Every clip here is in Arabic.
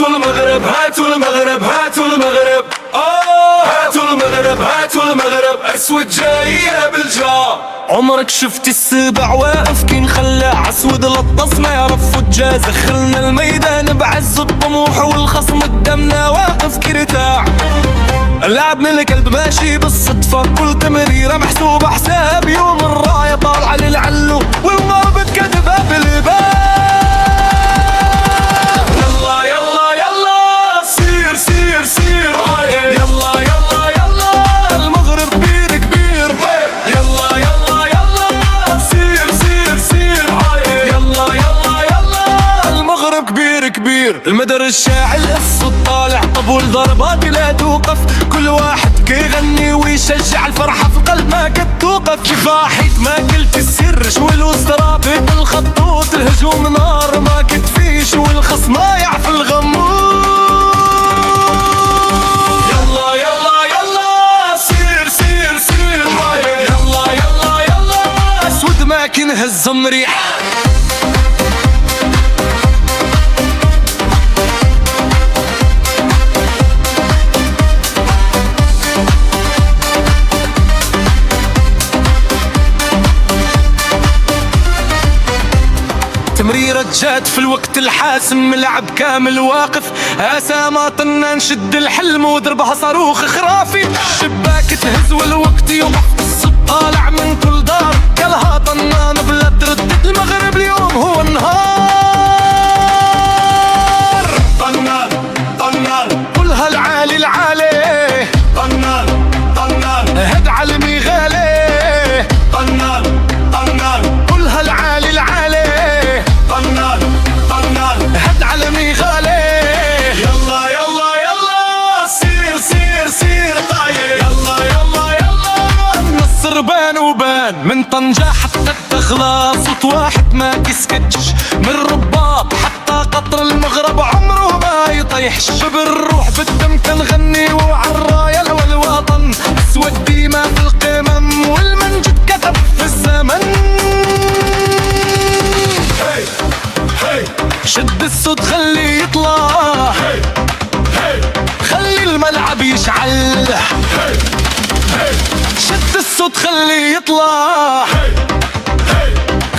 هاتوا المغرب هاتوا المغرب هاتوا المغرب هاتوا المغرب هاتوا المغرب اسود جاية بالجار. عمرك شفت السبع واقف كي نخلى عسود لطس ما يعرف فجاز. دخلنا الميدان بعز الطموح والخصم قدامنا واقف كرتاع. اللعب من الكلب ماشي بالصدفة كل تمريرة محسوبة حساب. يوم الراية طالعة للعلو والمربط كتبها بالباب. يلا يلا يلا سير سير سير يلا يلا يلا المغرب كبير كبير. يلا يلا يلا سير سير سير يلا يلا يلا المغرب كبير كبير. المدر الشاعل الصوت طالع طبول ضربات لا توقف. كل واحد كيغني ويشجع الفرحة في القلب ما كتوقف. كفاحيت ما قلت السر شوي واسترابط الخطوط. الهجوم نار ما كتفيش والخصم ضايع في الغموض. يلا يلا يلا سير سير سير يلا يلا يلا اسود ما كنهز مريح. تمريرة جات في الوقت الحاسم. ملعب كامل واقف اسامة طنا نشد الحلم وضربها صاروخ خرافي. شباك تهز والوقت يوقف. الصوت طالع من كل دار كلها طنان بلا تردد. المغرب اليوم هو النهار. طنان طنان كلها العالي العالي. طنان طنان هد علمي غالي. طنان طنان كلها العالي العالي. طنان طنان هد علمي غالي. يلا يلا يلا سير سير سير يلا يلا يلا النصر بان وبان من طنجة حتى الدخلة. صوت واحد ما كيسكتش من رباط حتى قطر المغرب عمره ما يطيحش. بالروح بالدم كنغني وعالراية والوطن اسود ديما في القمم والمنجد كتب في الزمن. هي هي شد الصوت خليه يطلع. هي هي خلي الملعب يشعل. هي هي شد الصوت خليه يطلع. هي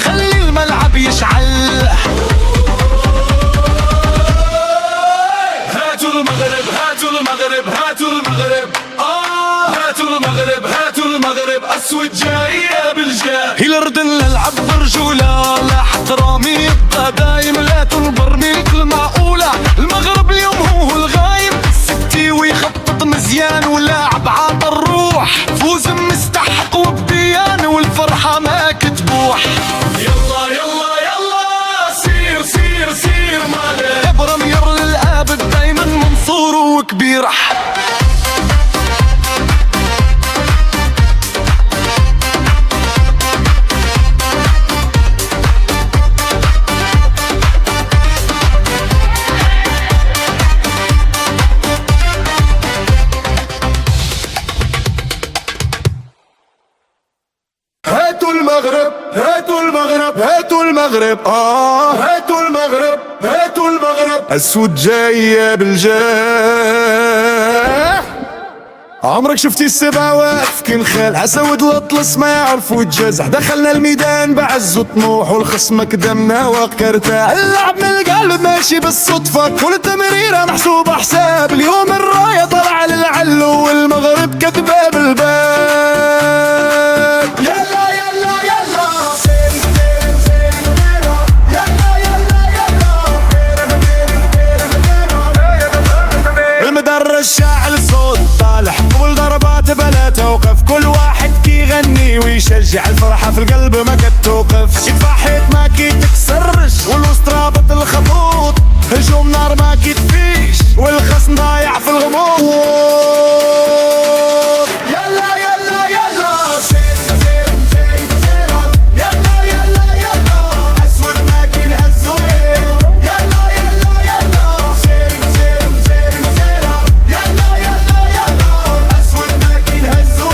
خلي الملعب يشعل. هاتوا المغرب هاتوا المغرب هاتوا المغرب هاتوا المغرب هاتوا المغرب اسود جاية بالجاه. هي الارض نلعب برجولة لا احترامي يبقى دايم. لا تنبرني كل معقولة. المغرب اليوم هو الغايب. ستي ويخطط مزيان ولاعب عاطى الروح. فوز مستحق وبديان والفرحة ما كتبوح. يلا يلا يلا سير سير سير مالك ابرم ير للابد دايما منصور وكبير. هاتوا المغرب هاتوا المغرب هاتوا المغرب هاتوا المغرب هاتوا المغرب اسود جاية بالجاه. عمرك شفتي السبع واقف كنخال عسود الاطلس ما يعرفوا الجزع. دخلنا الميدان بعز وطموح والخصم قدامنا وكرتاع. اللعب من القلب ماشي بالصدفة كل تمريرة محسوبة حساب. اليوم الراية طلع للعلو والمغرب كتبها بالباب. يلا يلا يلا سير سير سير يلا يلا يلا المدر الشاعل صوت طالع طول ضربات بلا توقف. كل واحد كيغني ويشجع الفرحة في القلب ما كتوقف. كفاحيت ما كيتكسرش والوسط رابط الخطوط. هجوم نار ما كيتفيش والخصم ضايع في الغموض. يلا يلا يلا سير سير سير يلا يلا يلا اسود ما كنهزو يلا يلا يلا سير سير سير يلا يلا يلا اسود ما كنهزو.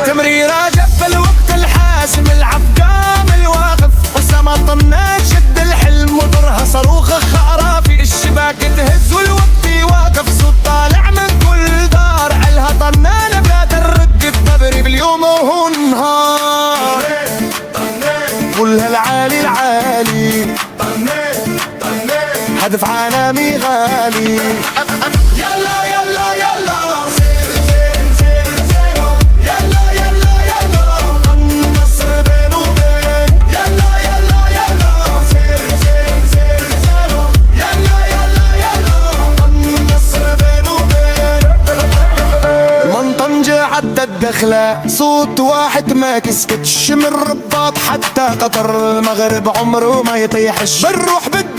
تمريرة جف الوقت الحاسم. العب كامل واقف. اسامة طنان شد الحلم حذف عالمي غالي. يلا يلا يلا سير سير سير سيروا يلا يلا يلا النصر بين وبين يلا يلا يلا سير سير سير سيروا يلا يلا يلا النصر بين وبين. المنطنجة عدى الدخلة صوت واحد ما تسكتش، من رباط حتى قطر المغرب عمره ما يطيحش. بالروح بالدم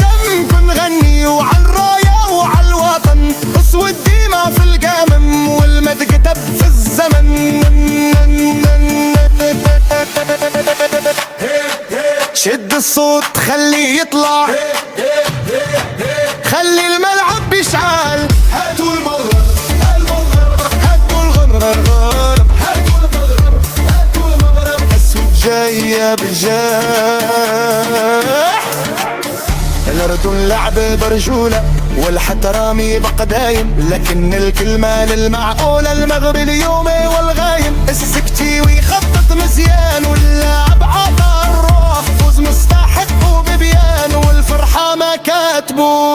بنغني وعلى الراية وعلى الوطن، اسود ديما في القمم والمد كتب في الزمن. شد الصوت خليه يطلع، خلي الملعب بيشعل. هاتوا المغرب المغرب هاتوا الغرب هاتوا المغرب هاتوا المغرب اسود جاية بالجاح. الأردن لعب برجولة والحترامي بقى دايم، لكن الكلمة للمعقولة المغرب اليوم والغايم. السكتي ويخطط مزيان واللاعب عطى الروح، فوز مستحق وببيان والفرحة ما كاتبو